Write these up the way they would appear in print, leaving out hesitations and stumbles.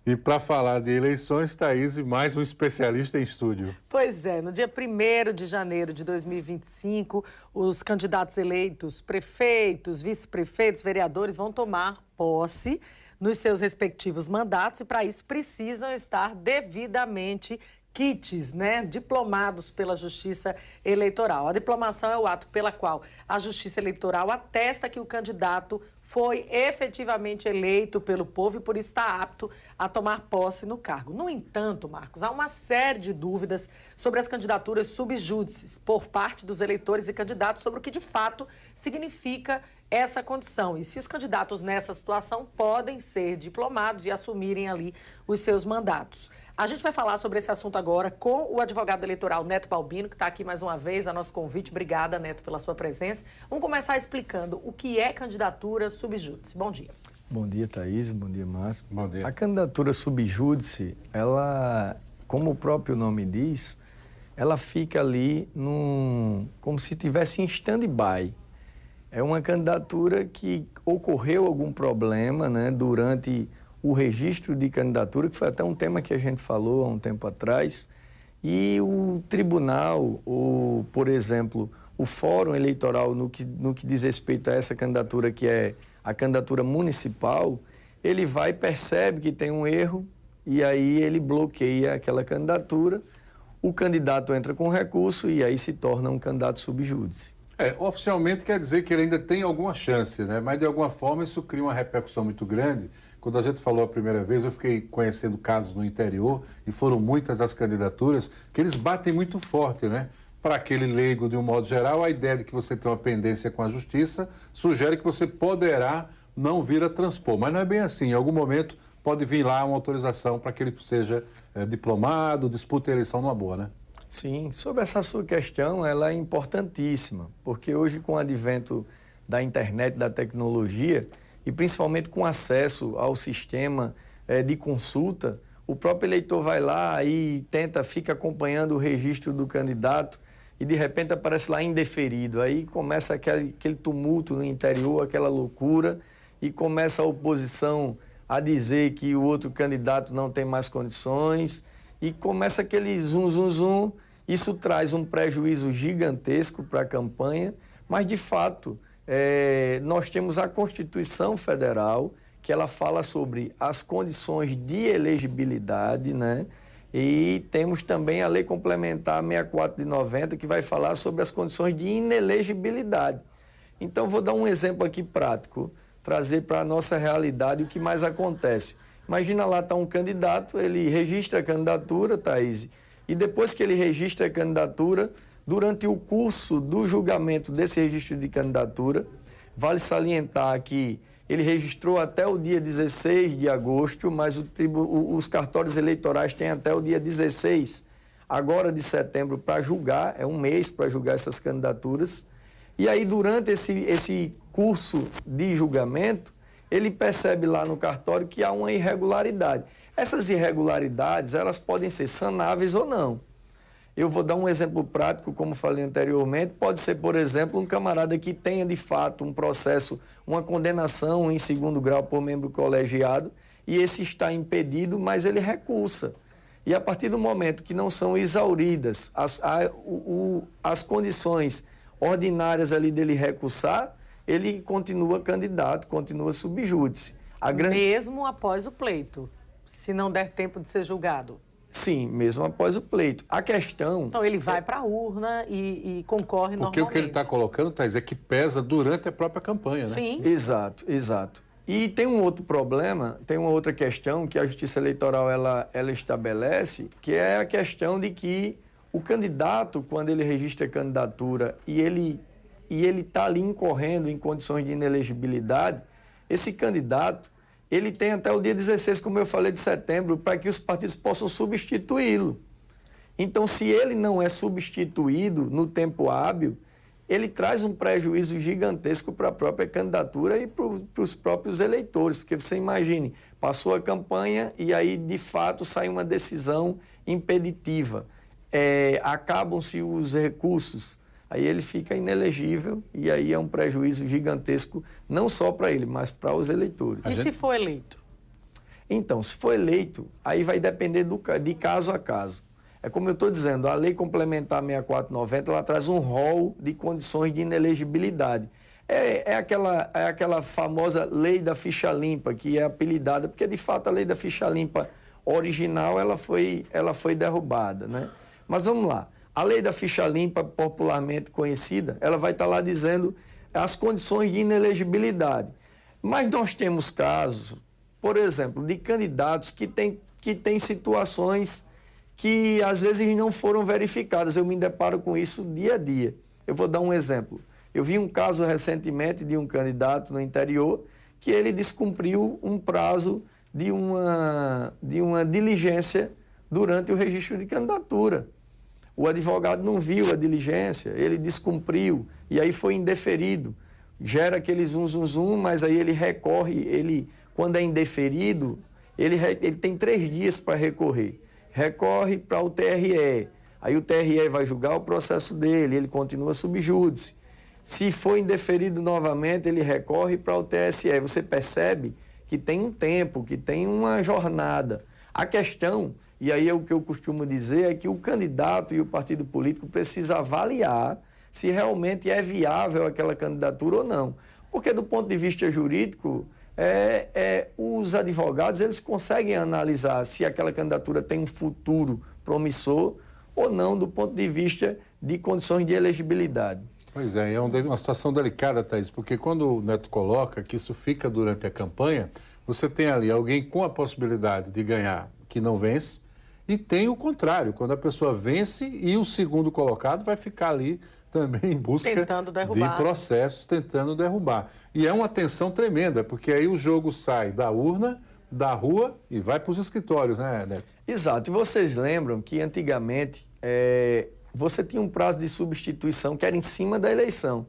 E para falar de eleições, Thaís, mais um especialista em estúdio. Pois é, no dia 1º de janeiro de 2025, os candidatos eleitos, prefeitos, vice-prefeitos, vereadores vão tomar posse nos seus respectivos mandatos e, para isso, precisam estar devidamente quites, diplomados pela Justiça Eleitoral. A diplomação é o ato pela qual a Justiça Eleitoral atesta que o candidato foi efetivamente eleito pelo povo e por isso está apto a tomar posse no cargo. No entanto, Marcos, há uma série de dúvidas sobre as candidaturas subjúdices por parte dos eleitores e candidatos sobre o que de fato significa essa condição e se os candidatos nessa situação podem ser diplomados e assumirem ali os seus mandatos. A gente vai falar sobre esse assunto agora com o advogado eleitoral Neto Balbino, que está aqui mais uma vez a nosso convite. Obrigada, Neto, pela sua presença. Vamos começar explicando o que é candidatura subjúdice. Bom dia. Bom dia, Thaís. Bom dia, Márcio. Bom dia. A candidatura subjúdice, ela, como o próprio nome diz, ela fica ali como se estivesse em stand-by. É uma candidatura que ocorreu algum problema, durante o registro de candidatura, que foi até um tema que a gente falou há um tempo atrás, e o tribunal, ou, por exemplo, o fórum eleitoral, no que diz respeito a essa candidatura, que é a candidatura municipal, ele percebe que tem um erro, e aí ele bloqueia aquela candidatura, o candidato entra com recurso e aí se torna um candidato subjúdice. Oficialmente quer dizer que ele ainda tem alguma chance, mas de alguma forma isso cria uma repercussão muito grande. Quando a gente falou a primeira vez, eu fiquei conhecendo casos no interior, e foram muitas as candidaturas, que eles batem muito forte, Para aquele leigo, de um modo geral, a ideia de que você tem uma pendência com a justiça sugere que você poderá não vir a transpor. Mas não é bem assim. Em algum momento pode vir lá uma autorização para que ele seja diplomado, dispute a eleição numa boa, Sim, sobre essa sua questão, ela é importantíssima, porque hoje, com o advento da internet, da tecnologia, e principalmente com acesso ao sistema de consulta, o próprio eleitor vai lá e fica acompanhando o registro do candidato e de repente aparece lá indeferido. Aí começa aquele tumulto no interior, aquela loucura, e começa a oposição a dizer que o outro candidato não tem mais condições, e começa aquele zum, zum, zum. Isso traz um prejuízo gigantesco para a campanha, mas de fato nós temos a Constituição Federal, que ela fala sobre as condições de elegibilidade, E temos também a Lei Complementar 64 de 90, que vai falar sobre as condições de inelegibilidade. Então, vou dar um exemplo aqui prático, trazer para a nossa realidade o que mais acontece. Imagina lá, está um candidato, ele registra a candidatura, Thaís, e depois que ele registra a candidatura, durante o curso do julgamento desse registro de candidatura, vale salientar que ele registrou até o dia 16 de agosto, mas os cartórios eleitorais têm até o dia 16, agora de setembro, para julgar, é um mês para julgar essas candidaturas. E aí, durante esse curso de julgamento, ele percebe lá no cartório que há uma irregularidade. Essas irregularidades, elas podem ser sanáveis ou não. Eu vou dar um exemplo prático, como falei anteriormente. Pode ser, por exemplo, um camarada que tenha, de fato, um processo, uma condenação em 2º grau por membro colegiado, e esse está impedido, mas ele recusa. E a partir do momento que não são exauridas as condições ordinárias ali dele recursar, ele continua candidato, continua subjúdice. Mesmo após o pleito, se não der tempo de ser julgado? Sim, mesmo após o pleito. A questão... Então, ele vai para a urna e concorre normalmente. Porque o que ele está colocando, Thaís, é que pesa durante a própria campanha, Sim. Exato, exato. E tem um outro problema, tem uma outra questão que a Justiça Eleitoral ela estabelece, que é a questão de que o candidato, quando ele registra a candidatura e ele está ali incorrendo em condições de inelegibilidade, esse candidato, ele tem até o dia 16, como eu falei, de setembro, para que os partidos possam substituí-lo. Então, se ele não é substituído no tempo hábil, ele traz um prejuízo gigantesco para a própria candidatura e para os próprios eleitores, porque você imagine, passou a campanha e aí, de fato, sai uma decisão impeditiva. Acabam-se os recursos, aí ele fica inelegível e aí é um prejuízo gigantesco, não só para ele, mas para os eleitores. E se for eleito? Então, se for eleito, aí vai depender de caso a caso. É como eu estou dizendo, a Lei Complementar 6490, ela traz um rol de condições de inelegibilidade. É aquela famosa Lei da Ficha Limpa, que é apelidada, porque de fato a Lei da Ficha Limpa original ela foi derrubada, né? Mas vamos lá, a Lei da Ficha Limpa, popularmente conhecida, ela vai estar lá dizendo as condições de inelegibilidade. Mas nós temos casos, por exemplo, de candidatos que têm situações que às vezes não foram verificadas. Eu me deparo com isso dia a dia. Eu vou dar um exemplo. Eu vi um caso recentemente de um candidato no interior que ele descumpriu um prazo de uma diligência durante o registro de candidatura. O advogado não viu a diligência, ele descumpriu e aí foi indeferido. Gera aquele zum, mas aí ele recorre, quando é indeferido, ele tem 3 dias para recorrer. Recorre para o TRE, aí o TRE vai julgar o processo dele, ele continua sub júdice. Se for indeferido novamente, ele recorre para o TSE. Você percebe que tem um tempo, que tem uma jornada. A questão, e aí é o que eu costumo dizer, é que o candidato e o partido político precisam avaliar se realmente é viável aquela candidatura ou não. Porque do ponto de vista jurídico, os advogados eles conseguem analisar se aquela candidatura tem um futuro promissor ou não do ponto de vista de condições de elegibilidade. Pois é uma situação delicada, Thaís, porque quando o Neto coloca que isso fica durante a campanha, você tem ali alguém com a possibilidade de ganhar que não vence e tem o contrário, quando a pessoa vence e o segundo colocado vai ficar ali também em busca de processos, tentando derrubar. E é uma tensão tremenda, porque aí o jogo sai da urna, da rua e vai para os escritórios, né, Neto? Exato. E vocês lembram que antigamente você tinha um prazo de substituição que era em cima da eleição.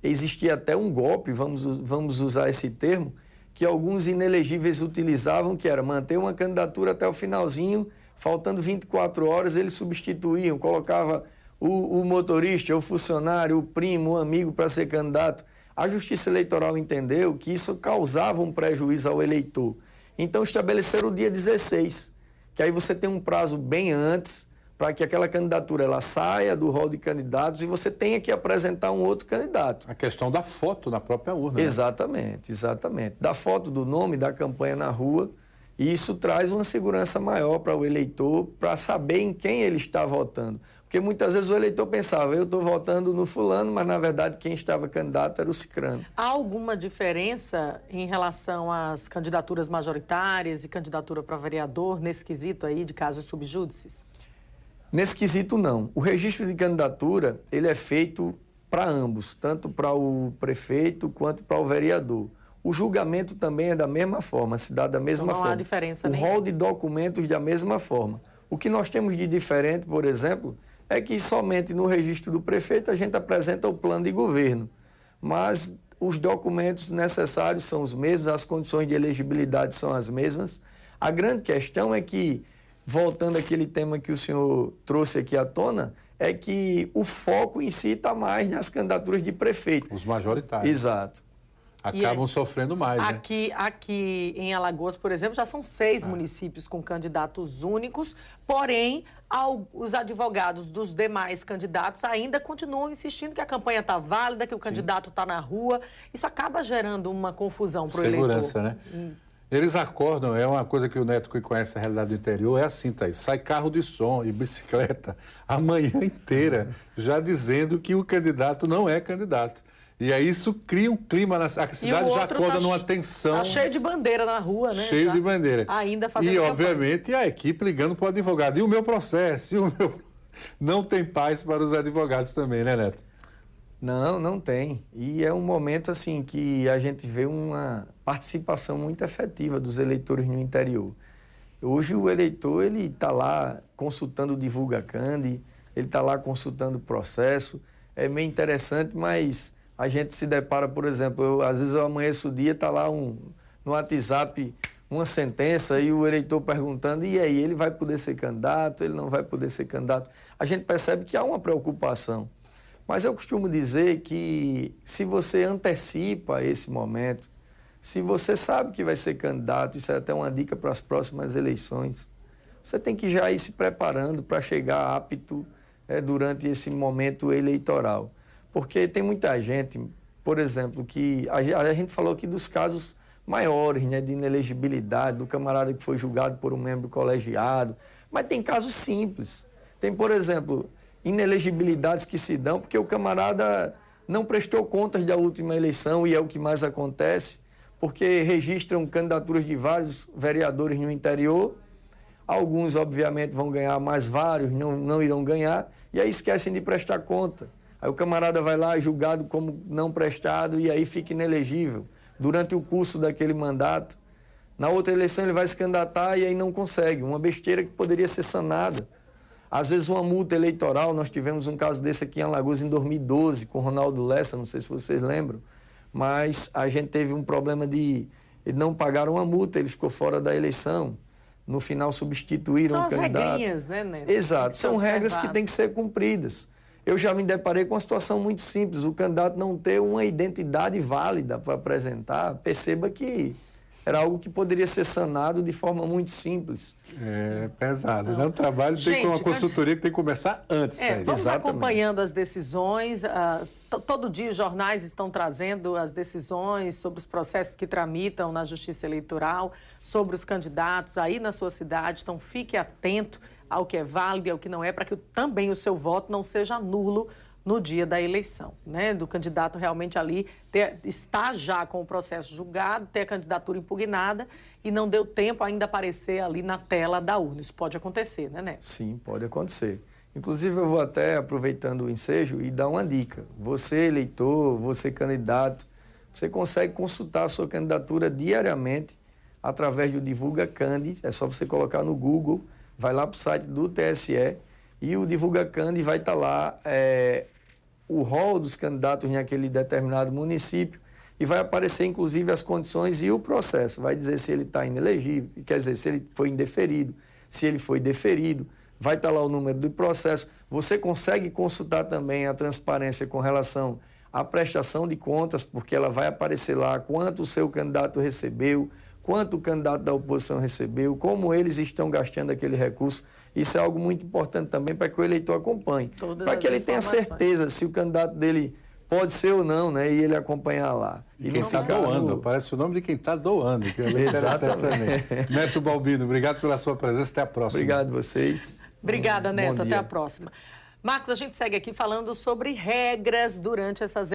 Existia até um golpe, vamos usar esse termo, que alguns inelegíveis utilizavam, que era manter uma candidatura até o finalzinho, faltando 24 horas eles substituíam, colocava o motorista, o funcionário, o primo, o amigo para ser candidato. A Justiça Eleitoral entendeu que isso causava um prejuízo ao eleitor. Então estabeleceram o dia 16, que aí você tem um prazo bem antes para que aquela candidatura ela saia do rol de candidatos e você tenha que apresentar um outro candidato. A questão da foto na própria urna. Exatamente, exatamente. Da foto, do nome, da campanha na rua. E isso traz uma segurança maior para o eleitor, para saber em quem ele está votando. Porque muitas vezes o eleitor pensava, eu estou votando no fulano, mas na verdade quem estava candidato era o cicrano. Há alguma diferença em relação às candidaturas majoritárias e candidatura para vereador nesse quesito aí de casos subjúdices? Nesse quesito não. O registro de candidatura, ele é feito para ambos, tanto para o prefeito quanto para o vereador. O julgamento também é da mesma forma, se dá da mesma forma. Não há diferença nenhuma. O rol de documentos da mesma forma. O que nós temos de diferente, por exemplo, é que somente no registro do prefeito a gente apresenta o plano de governo. Mas os documentos necessários são os mesmos, as condições de elegibilidade são as mesmas. A grande questão é que, voltando àquele tema que o senhor trouxe aqui à tona, é que o foco em si está mais nas candidaturas de prefeito. Os majoritários. Exato. Acabam sofrendo mais, né? Aqui em Alagoas, por exemplo, já são 6 municípios com candidatos únicos, porém, os advogados dos demais candidatos ainda continuam insistindo que a campanha está válida, que o candidato está na rua. Isso acaba gerando uma confusão para o eleitor. Segurança, né? Eles acordam, é uma coisa que o Neto, que conhece a realidade do interior, é assim, Thaís, sai carro de som e bicicleta a manhã inteira, já dizendo que o candidato não é candidato. E aí isso cria um clima, a cidade já acorda numa tensão. Está cheio de bandeira na rua, né? Cheio de bandeira. Ainda fazendo campanha. Obviamente, a equipe ligando para o advogado. E o meu processo? Não tem paz para os advogados também, né, Neto? Não tem. E é um momento assim que a gente vê uma participação muito efetiva dos eleitores no interior. Hoje o eleitor ele está lá consultando o Divulga Candi, ele está lá consultando o processo. É meio interessante, mas a gente se depara, por exemplo, às vezes eu amanheço o dia, está lá no WhatsApp uma sentença e o eleitor perguntando, e aí, ele vai poder ser candidato, ele não vai poder ser candidato? A gente percebe que há uma preocupação. Mas eu costumo dizer que se você antecipa esse momento, Se você sabe que vai ser candidato, isso é até uma dica para as próximas eleições, você tem que já ir se preparando para chegar apto durante esse momento eleitoral. Porque tem muita gente, por exemplo, que a gente falou aqui dos casos maiores, né, de inelegibilidade, do camarada que foi julgado por um membro colegiado, mas tem casos simples. Tem, por exemplo, inelegibilidades que se dão porque o camarada não prestou contas da última eleição, e é o que mais acontece, porque registram candidaturas de vários vereadores no interior, alguns, obviamente, vão ganhar, mas vários não irão ganhar, e aí esquecem de prestar conta. Aí o camarada vai lá julgado como não prestado e aí fica inelegível durante o curso daquele mandato. Na outra eleição ele vai se candidatar e aí não consegue, uma besteira que poderia ser sanada. Às vezes uma multa eleitoral, nós tivemos um caso desse aqui em Alagoas em 2012, com o Ronaldo Lessa, não sei se vocês lembram, mas a gente teve um problema de não pagar uma multa, ele ficou fora da eleição. No final substituíram o candidato. São as regrinhas, né, Neto? Exato, são regras que têm que ser cumpridas. Eu já me deparei com uma situação muito simples, o candidato não ter uma identidade válida para apresentar, perceba que era algo que poderia ser sanado de forma muito simples. É pesado, né? O trabalho tem uma consultoria que tem que começar antes. Vamos acompanhando as decisões. Todo dia os jornais estão trazendo as decisões sobre os processos que tramitam na Justiça Eleitoral, sobre os candidatos aí na sua cidade. Então, fique atento ao que é válido e ao que não é, para que também o seu voto não seja nulo no dia da eleição, né? Do candidato realmente ali estar já com o processo julgado, ter a candidatura impugnada e não deu tempo ainda aparecer ali na tela da urna. Isso pode acontecer, né, Neto? Sim, pode acontecer. Inclusive, eu vou até, aproveitando o ensejo, e dar uma dica. Você, eleitor, você, candidato, você consegue consultar a sua candidatura diariamente através do Divulga Candi. É só você colocar no Google, vai lá para o site do TSE e o Divulga Candi vai estar lá o rol dos candidatos naquele determinado município e vai aparecer, inclusive, as condições e o processo. Vai dizer se ele está inelegível, quer dizer, se ele foi indeferido, se ele foi deferido, vai estar lá o número do processo. Você consegue consultar também a transparência com relação à prestação de contas, porque ela vai aparecer lá quanto o seu candidato recebeu, quanto o candidato da oposição recebeu, como eles estão gastando aquele recurso. Isso é algo muito importante também para que o eleitor acompanhe, para que ele tenha certeza se o candidato dele pode ser ou não, né? E ele acompanhar lá. E quem está doando, parece o nome de quem está doando, que é bem interessante também. Neto Balbino, obrigado pela sua presença, até a próxima. Obrigado a vocês. Obrigada, Neto, até a próxima. Marcos, a gente segue aqui falando sobre regras durante essas